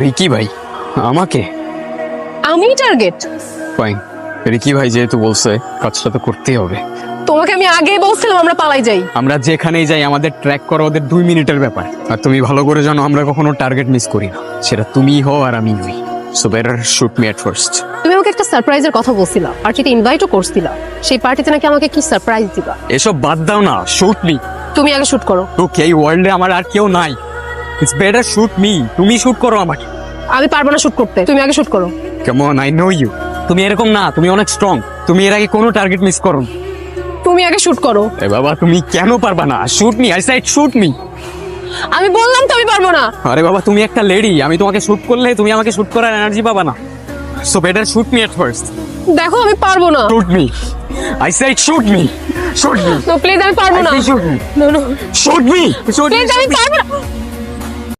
Ricky ভাই আমাকে? আমি টার্গেট? ফাইন, রিকি ভাই যেহেতু বলছে কাজটা তো করতেই হবে। তোমাকে আমি আগেই বলছিলাম আমরা পালাই যাই। আমরা যেখানেই যাই আমাদের ট্র্যাক করা ওদের 2 মিনিটের ব্যাপার। আর তুমি ভালো করে জানো আমরা কখনো টার্গেট মিস করি না, সেটা তুমিই হও আর আমি নই। So better shoot me at first. তুমি আমাকে একটা সারপ্রাইজের কথা বলছিলা, পার্টিতে ইনভাইটও করছিলা। সেই পার্টিতে নাকি আমাকে কি সারপ্রাইজ দিবা? এসব বাদ দাও না, শুট মি। তুমি আগে শুট করো। ওকে, এই ওয়ার্ল্ডে আমার আর কেউ নাই। It's better shoot me. তুমি শুট করো আমাকে। আমি পারবো না শুট করতে, তুমি আগে শুট করো। Come on, I know you. তুমি এরকম না, তুমি অনেক স্ট্রং। তুমি এর আগে কোনো টার্গেট মিস করো। তুমি আগে শুট করো। এ বাবা, তুমি কেন পারবা না? Shoot me, I said shoot me. আমি বললাম তো আমি পারবো না। আরে বাবা, তুমি একটা লেডি, আমি তোমাকে শুট করলে তুমি আমাকে শুট করার এনার্জি পাবা না। So better shoot me at first. দেখো আমি পারবো না। Shoot me, I said shoot me. Shoot me, তো প্লিজ আমি পারবো না। Shoot me, no no shoot me, shoot me. Please আমি পারবো না।